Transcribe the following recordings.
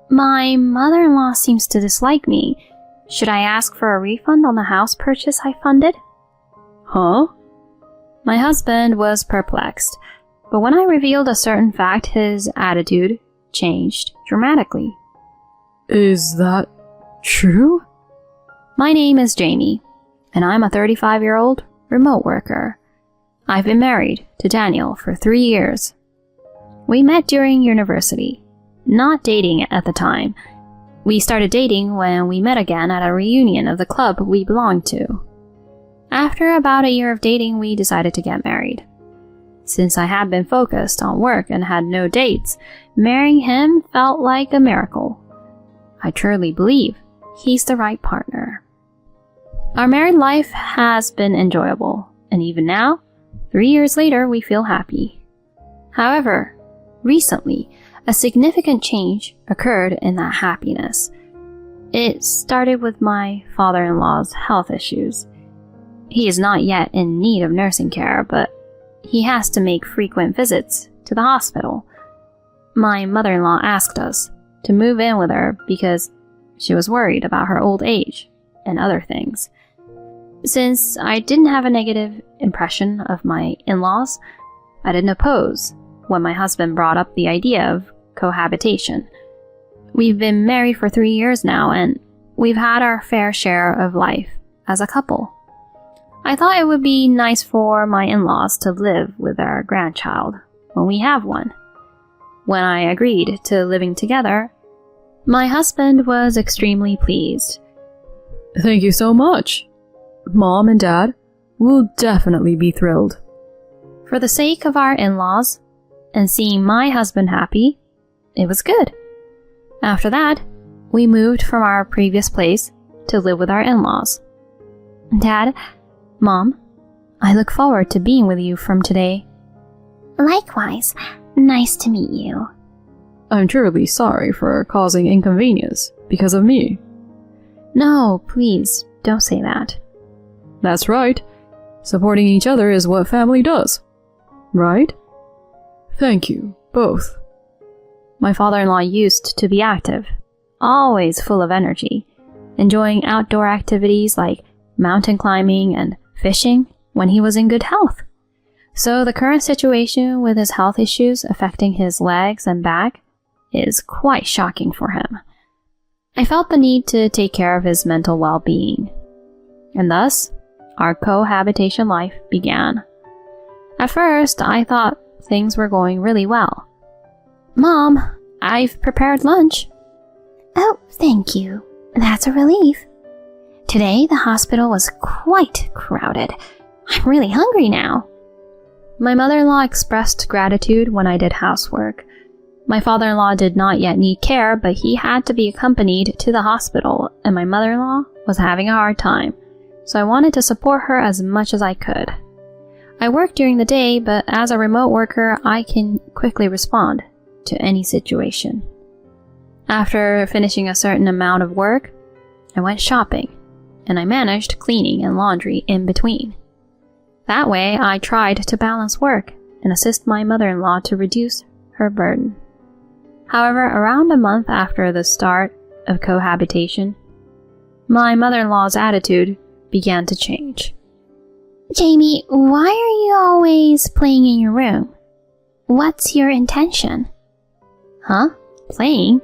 My mother-in-law seems to dislike me. Should I ask for a refund on the house purchase I funded? Huh? My husband was perplexed, but when I revealed a certain fact, his attitude changed dramatically. Is that true? My name is Jamie, and I'm a 35-year-old remote worker. I've been married to Daniel for 3 years. We met during university, not dating at the time. We started dating when we met again at a reunion of the club we belonged to. After about a year of dating, we decided to get married. Since I had been focused on work and had no dates, marrying him felt like a miracle. I truly believe he's the right partner. Our married life has been enjoyable, and even now, 3 years later, we feel happy. However, recently, a significant change occurred in that happiness. It started with my father-in-law's health issues. He is not yet in need of nursing care, but he has to make frequent visits to the hospital. My mother-in-law asked us to move in with her because she was worried about her old age and other things. Since I didn't have a negative impression of my in-laws, I didn't oppose when my husband brought up the idea of cohabitation. We've been married for 3 years now, and we've had our fair share of life as a couple. I thought it would be nice for my in-laws to live with our grandchild when we have one. When I agreed to living together, my husband was extremely pleased. Thank you so much. Mom and Dad will definitely be thrilled. For the sake of our in-laws and seeing my husband happy, it was good. After that, we moved from our previous place to live with our in-laws. Dad, Mom, I look forward to being with you from today. Likewise, nice to meet you. I'm truly sorry for causing inconvenience because of me. No, please, don't say that. That's right. Supporting each other is what family does. Right? Thank you, both. My father-in-law used to be active, always full of energy, enjoying outdoor activities like mountain climbing and fishing when he was in good health. So the current situation with his health issues affecting his legs and back is quite shocking for him. I felt the need to take care of his mental well-being, and thus our cohabitation life began. At first, I thought things were going really well. Mom, I've prepared lunch. Oh, thank you. That's a relief. Today, the hospital was quite crowded. I'm really hungry now. My mother-in-law expressed gratitude when I did housework. My father-in-law did not yet need care, but he had to be accompanied to the hospital, and my mother-in-law was having a hard time, so I wanted to support her as much as I could. I work during the day, but as a remote worker, I can quickly respond to any situation. After finishing a certain amount of work, I went shopping, and I managed cleaning and laundry in between. That way, I tried to balance work and assist my mother-in-law to reduce her burden. However, around a month after the start of cohabitation, my mother-in-law's attitude began to change. Jamie, why are you always playing in your room? What's your intention? Huh? Playing?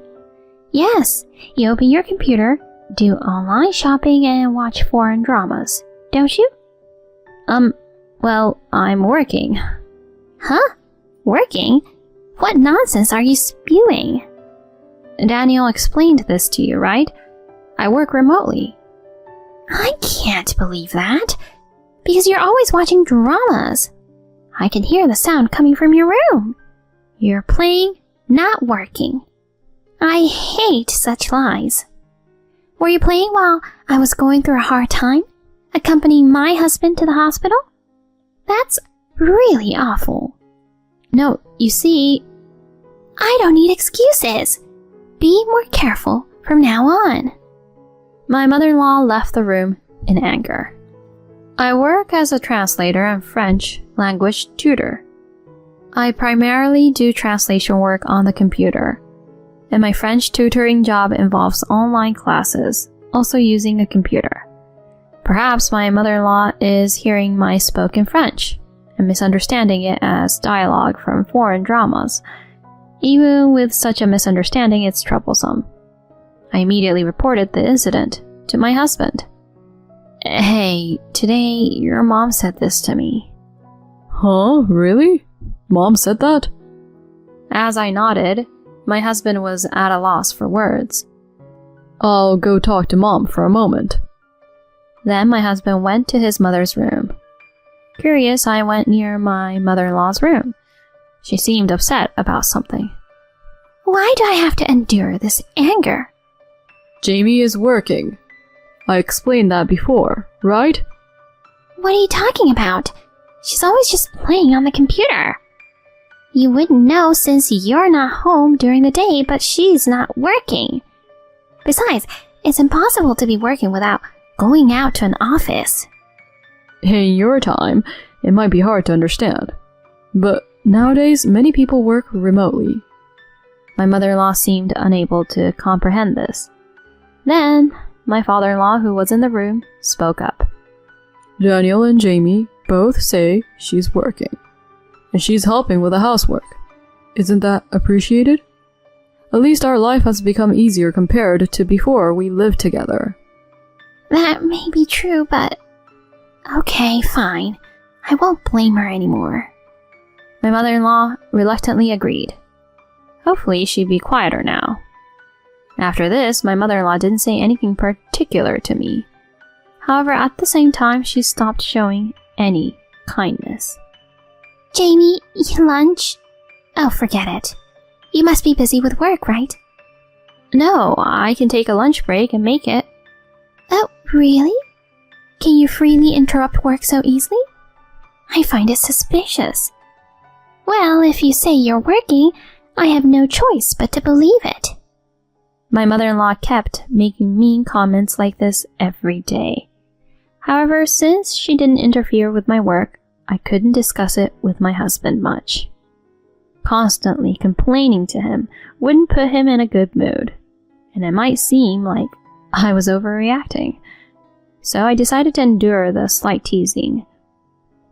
Yes, you open your computer, do online shopping, and watch foreign dramas, don't you? Well, I'm working. Huh? Working? What nonsense are you spewing? Daniel explained this to you, right? I work remotely. I can't believe that, because you're always watching dramas. I can hear the sound coming from your room. You're playing, not working. I hate such lies. Were you playing while I was going through a hard time, accompanying my husband to the hospital? That's really awful. No, you see, I don't need excuses. Be more careful from now on. My mother-in-law left the room in anger. I work as a translator and French language tutor. I primarily do translation work on the computer. and my French tutoring job involves online classes, also using a computer. Perhaps my mother-in-law is hearing my spoken French and misunderstanding it as dialogue from foreign dramas. Even with such a misunderstanding, it's troublesome. I immediately reported the incident to my husband. "Hey, today your mom said this to me." Huh? Really? Mom said that? As I nodded, my husband was at a loss for words. I'll go talk to Mom for a moment. Then my husband went to his mother's room. Curious, I went near my mother-in-law's room. She seemed upset about something. Why do I have to endure this anger? Jamie is working. I explained that before, right? What are you talking about? She's always just playing on the computer. You wouldn't know since you're not home during the day, but she's not working. Besides, it's impossible to be working without going out to an office. In your time, it might be hard to understand. But nowadays, many people work remotely. My mother-in-law seemed unable to comprehend this. Then, my father-in-law, who was in the room, spoke up. Daniel and Jamie both say she's working. And she's helping with the housework. Isn't that appreciated? At least our life has become easier compared to before we lived together. That may be true, but... Okay, fine. I won't blame her anymore. My mother-in-law reluctantly agreed. Hopefully she'd be quieter now. After this, my mother-in-law didn't say anything particular to me. However, at the same time, she stopped showing any kindness. Jamie, lunch? Oh, forget it. You must be busy with work, right? No, I can take a lunch break and make it. Oh, really? Can you freely interrupt work so easily? I find it suspicious. Well, if you say you're working, I have no choice but to believe it. My mother-in-law kept making mean comments like this every day. However, since she didn't interfere with my work, I couldn't discuss it with my husband much. Constantly complaining to him wouldn't put him in a good mood, and it might seem like I was overreacting. So I decided to endure the slight teasing.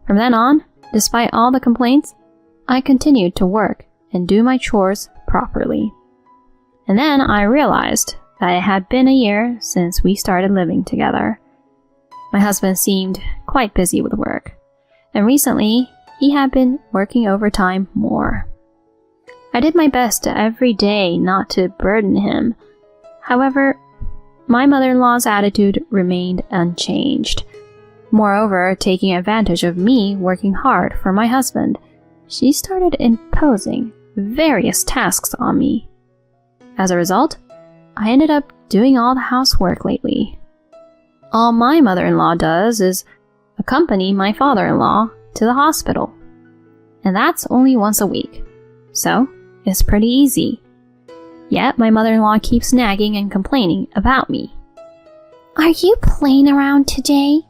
From then on, despite all the complaints, I continued to work and do my chores properly. And then I realized that it had been a year since we started living together. My husband seemed quite busy with work, and recently he had been working overtime more. I did my best every day not to burden him. However, my mother-in-law's attitude remained unchanged. Moreover, taking advantage of me working hard for my husband, she started imposing various tasks on me. As a result, I ended up doing all the housework lately. All my mother-in-law does is accompany my father-in-law to the hospital. And that's only once a week. So, it's pretty easy. Yet, my mother-in-law keeps nagging and complaining about me. Are you playing around today?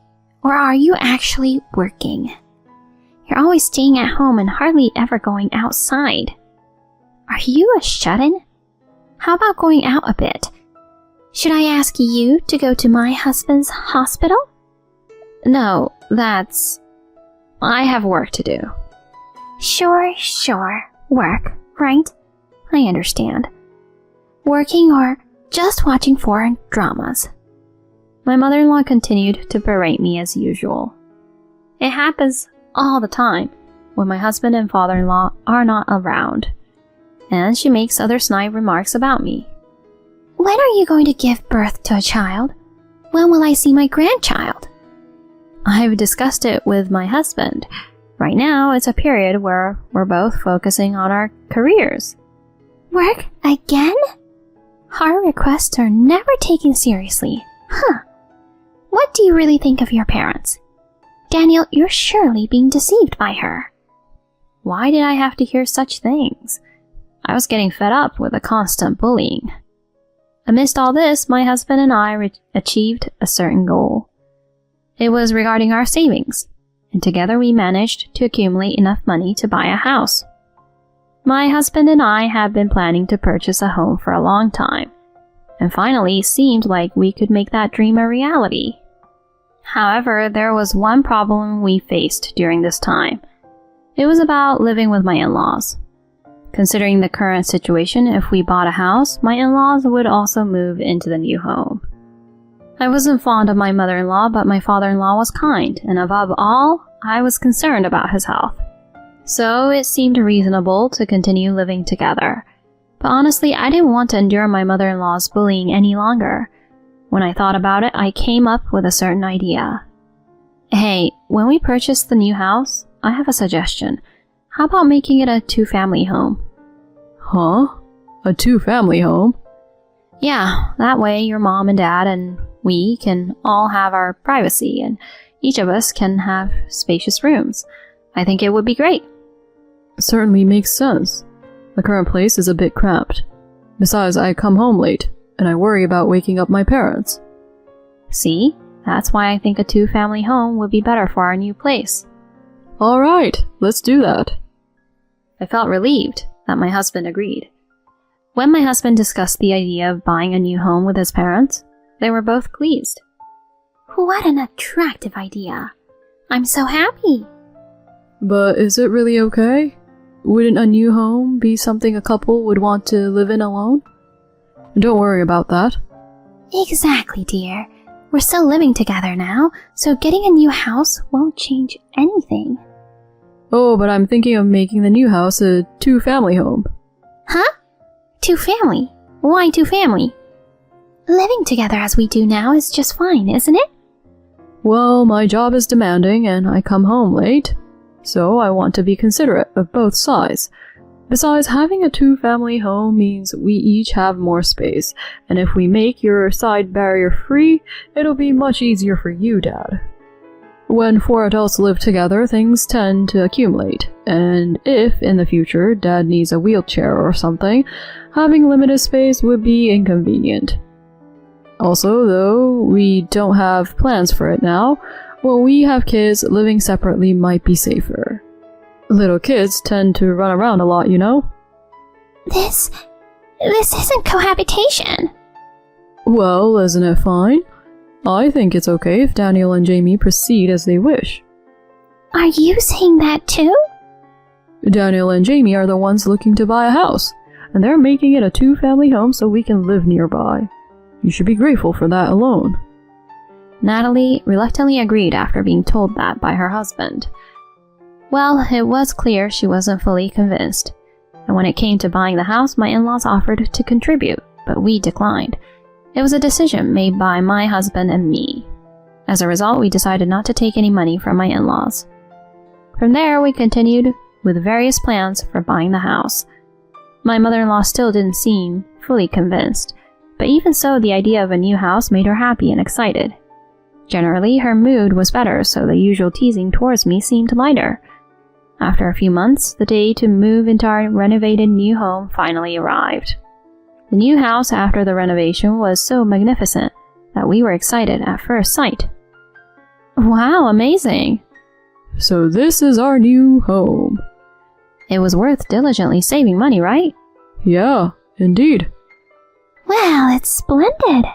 Or are you actually working? You're always staying at home and hardly ever going outside. Are you a shut-in? How about going out a bit? Should I ask you to go to my husband's hospital? No, I have work to do. Sure. Work, right? I understand. Working or just watching foreign dramas? My mother-in-law continued to berate me as usual. It happens all the time when my husband and father-in-law are not around, and she makes other snide remarks about me. When are you going to give birth to a child? When will I see my grandchild? I've discussed it with my husband. Right now, it's a period where we're both focusing on our careers. Work again? Our requests are never taken seriously. Huh. What do you really think of your parents? Daniel, you're surely being deceived by her. Why did I have to hear such things? I was getting fed up with the constant bullying. Amidst all this, my husband and I achieved a certain goal. It was regarding our savings, and together we managed to accumulate enough money to buy a house. My husband and I have been planning to purchase a home for a long time, and finally seemed like we could make that dream a reality. However, there was one problem we faced during this time. It was about living with my in-laws. Considering the current situation, if we bought a house, my in-laws would also move into the new home. I wasn't fond of my mother-in-law, but my father-in-law was kind, and above all, I was concerned about his health. So it seemed reasonable to continue living together. But honestly, I didn't want to endure my mother-in-law's bullying any longer. When I thought about it, I came up with a certain idea. Hey, when we purchase the new house, I have a suggestion. How about making it a two-family home? Huh? A two-family home? Yeah, that way your mom and dad and we can all have our privacy, and each of us can have spacious rooms. I think it would be great. Certainly makes sense. The current place is a bit cramped. Besides, I come home late, and I worry about waking up my parents. See? That's why I think a two-family home would be better for our new place. Alright, let's do that. I felt relieved that my husband agreed. When my husband discussed the idea of buying a new home with his parents, they were both pleased. What an attractive idea. I'm so happy. But is it really okay? Wouldn't a new home be something a couple would want to live in alone? Don't worry about that. Exactly, dear. We're still living together now, so getting a new house won't change anything. Oh, but I'm thinking of making the new house a two-family home. Huh? Two-family? Why two-family? Living together as we do now is just fine, isn't it? Well, my job is demanding and I come home late, so I want to be considerate of both sides. Besides, having a two-family home means we each have more space, and if we make your side barrier-free, it'll be much easier for you, Dad. When four adults live together, things tend to accumulate, and if, in the future, Dad needs a wheelchair or something, having limited space would be inconvenient. Also, though we don't have plans for it now, when we have kids, living separately might be safer. Little kids tend to run around a lot, you know? This isn't cohabitation. Well, isn't it fine? I think it's okay if Daniel and Jamie proceed as they wish. Are you saying that too? Daniel and Jamie are the ones looking to buy a house, and they're making it a two-family home so we can live nearby. You should be grateful for that alone. Natalie reluctantly agreed after being told that by her husband. Well, it was clear she wasn't fully convinced, and when it came to buying the house, my in-laws offered to contribute, but we declined. It was a decision made by my husband and me. As a result, we decided not to take any money from my in-laws. From there, we continued with various plans for buying the house. My mother-in-law still didn't seem fully convinced, but even so, the idea of a new house made her happy and excited. Generally, her mood was better, so the usual teasing towards me seemed lighter. After a few months, the day to move into our renovated new home finally arrived. The new house after the renovation was so magnificent that we were excited at first sight. Wow, amazing! So this is our new home. It was worth diligently saving money, right? Yeah, indeed. Well, it's splendid.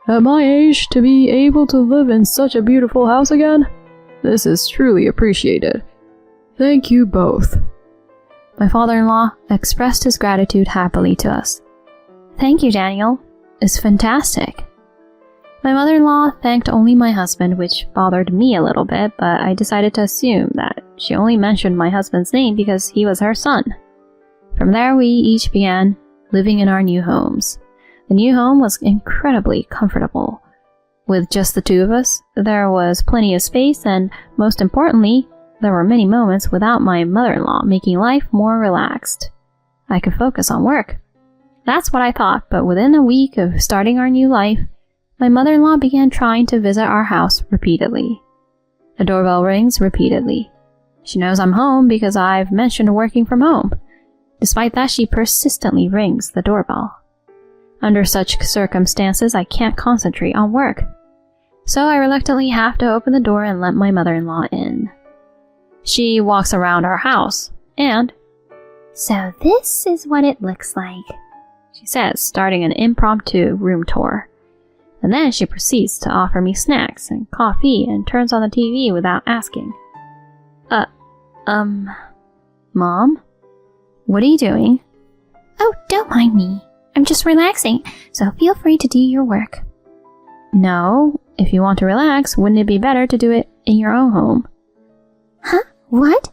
At my age, to be able to live in such a beautiful house again, this is truly appreciated. Thank you both. My father-in-law expressed his gratitude happily to us. Thank you, Daniel. It's fantastic. My mother-in-law thanked only my husband, which bothered me a little bit, but I decided to assume that she only mentioned my husband's name because he was her son. From there, we each began living in our new homes. The new home was incredibly comfortable. With just the two of us, there was plenty of space, and most importantly, there were many moments without my mother-in-law, making life more relaxed. I could focus on work. That's what I thought, but within a week of starting our new life, my mother-in-law began trying to visit our house repeatedly. The doorbell rings repeatedly. She knows I'm home because I've mentioned working from home. Despite that, she persistently rings the doorbell. Under such circumstances, I can't concentrate on work. So I reluctantly have to open the door and let my mother-in-law in. She walks around our house and So this is what it looks like, she says, starting an impromptu room tour. And then she proceeds to offer me snacks and coffee and turns on the TV without asking. Mom? What are you doing? Oh, don't mind me. I'm just relaxing, so feel free to do your work. No, if you want to relax, wouldn't it be better to do it in your own home? Huh? What?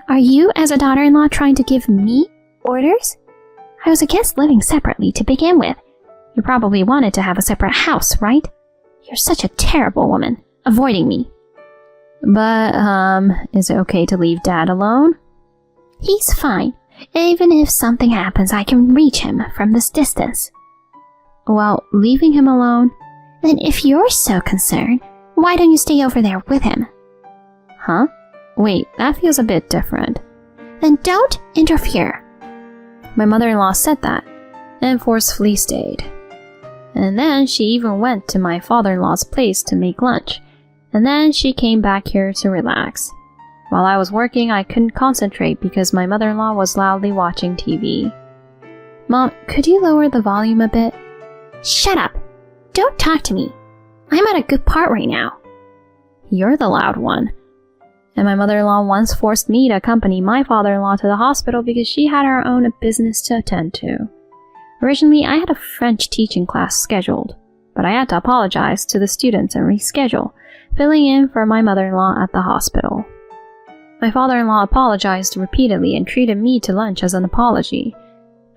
Are you, as a daughter-in-law, trying to give me orders? I was against living separately to begin with. You probably wanted to have a separate house, right? You're such a terrible woman, avoiding me. But, is it okay to leave Dad alone? He's fine. Even if something happens, I can reach him from this distance. Well, leaving him alone? Then if you're so concerned, why don't you stay over there with him? Huh? Wait, that feels a bit different. Then don't interfere. My mother-in-law said that, and forcefully stayed. And then she even went to my father-in-law's place to make lunch, and then she came back here to relax. While I was working, I couldn't concentrate because my mother-in-law was loudly watching TV. Mom, could you lower the volume a bit? Shut up! Don't talk to me. I'm at a good part right now. You're the loud one. And my mother-in-law once forced me to accompany my father-in-law to the hospital because she had her own business to attend to. Originally, I had a French teaching class scheduled, but I had to apologize to the students and reschedule, filling in for my mother-in-law at the hospital. My father-in-law apologized repeatedly and treated me to lunch as an apology.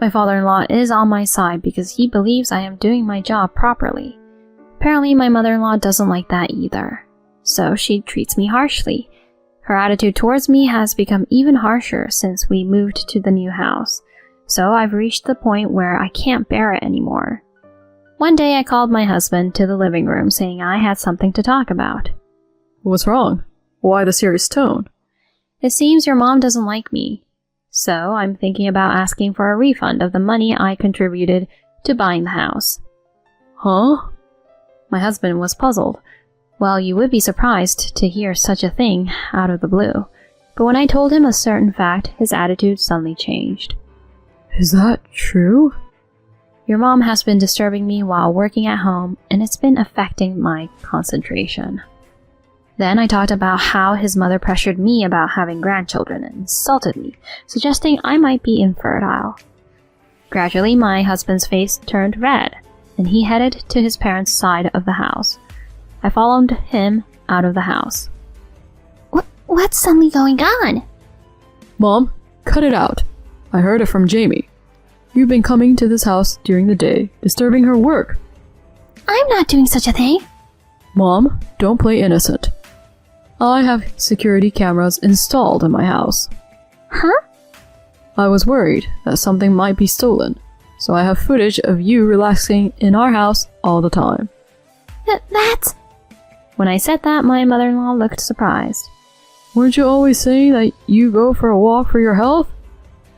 My father-in-law is on my side because he believes I am doing my job properly. Apparently, my mother-in-law doesn't like that either, so she treats me harshly. Her attitude towards me has become even harsher since we moved to the new house, so I've reached the point where I can't bear it anymore. One day I called my husband to the living room saying I had something to talk about. What's wrong? Why the serious tone? It seems your mom doesn't like me, so I'm thinking about asking for a refund of the money I contributed to buying the house. Huh? My husband was puzzled. Well, you would be surprised to hear such a thing out of the blue, but when I told him a certain fact, his attitude suddenly changed. Is that true? Your mom has been disturbing me while working at home, and it's been affecting my concentration. Then I talked about how his mother pressured me about having grandchildren and insulted me, suggesting I might be infertile. Gradually, my husband's face turned red, and he headed to his parents' side of the house. I followed him out of the house. What's suddenly going on? Mom, cut it out. I heard it from Jamie. You've been coming to this house during the day, disturbing her work. I'm not doing such a thing. Mom, don't play innocent. I have security cameras installed in my house. Huh? I was worried that something might be stolen, so I have footage of you relaxing in our house all the time. That's... When I said that, my mother-in-law looked surprised. Weren't you always saying that you go for a walk for your health?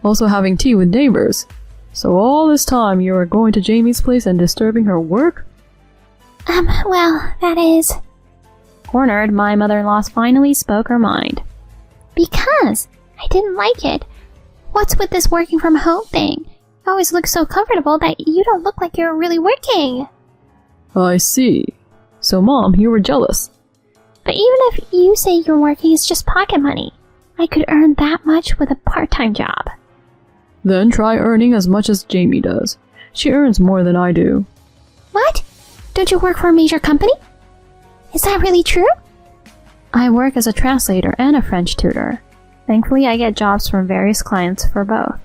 Also having tea with neighbors. So all this time you were going to Jamie's place and disturbing her work? Well, that is... Cornered, my mother-in-law finally spoke her mind. Because I didn't like it. What's with this working from home thing? You always look so comfortable that you don't look like you're really working. I see. So Mom, you were jealous. But even if you say your working is just pocket money, I could earn that much with a part-time job. Then try earning as much as Jamie does. She earns more than I do. What? Don't you work for a major company? Is that really true? I work as a translator and a French tutor. Thankfully, I get jobs from various clients for both.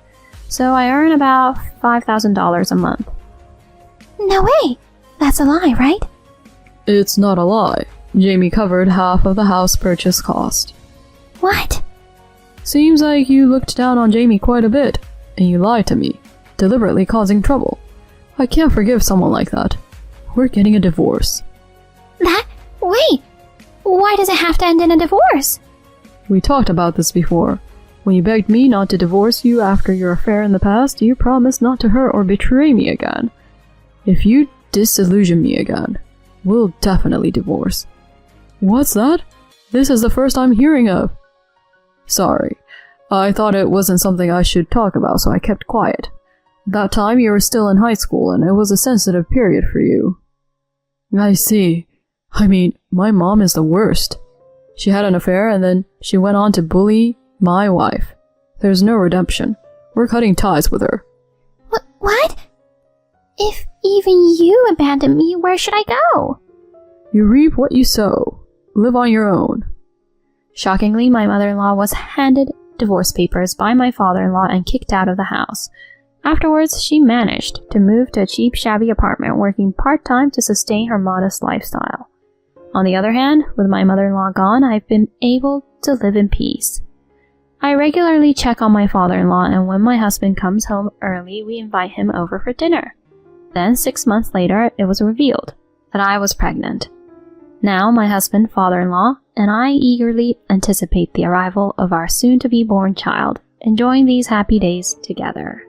So I earn about $5,000 a month. No way! That's a lie, right? It's not a lie. Jamie covered half of the house purchase cost. What? Seems like you looked down on Jamie quite a bit, and you lied to me, deliberately causing trouble. I can't forgive someone like that. We're getting a divorce. Wait! Why does it have to end in a divorce? We talked about this before. When you begged me not to divorce you after your affair in the past, you promised not to hurt or betray me again. If you disillusion me again, we'll definitely divorce. What's that? This is the first I'm hearing of. Sorry, I thought it wasn't something I should talk about, so I kept quiet. At that time, you were still in high school, and it was a sensitive period for you. I see. I mean, my mom is the worst. She had an affair, and then she went on to bully my wife. There's no redemption. We're cutting ties with her. What? If even you abandon me, where should I go? You reap what you sow. Live on your own. Shockingly, my mother-in-law was handed divorce papers by my father-in-law and kicked out of the house. Afterwards, she managed to move to a cheap, shabby apartment, working part-time to sustain her modest lifestyle. On the other hand, with my mother-in-law gone, I've been able to live in peace. I regularly check on my father-in-law, and when my husband comes home early, we invite him over for dinner. Then, 6 months later, it was revealed that I was pregnant. Now, my husband, father-in-law, and I eagerly anticipate the arrival of our soon-to-be-born child, enjoying these happy days together.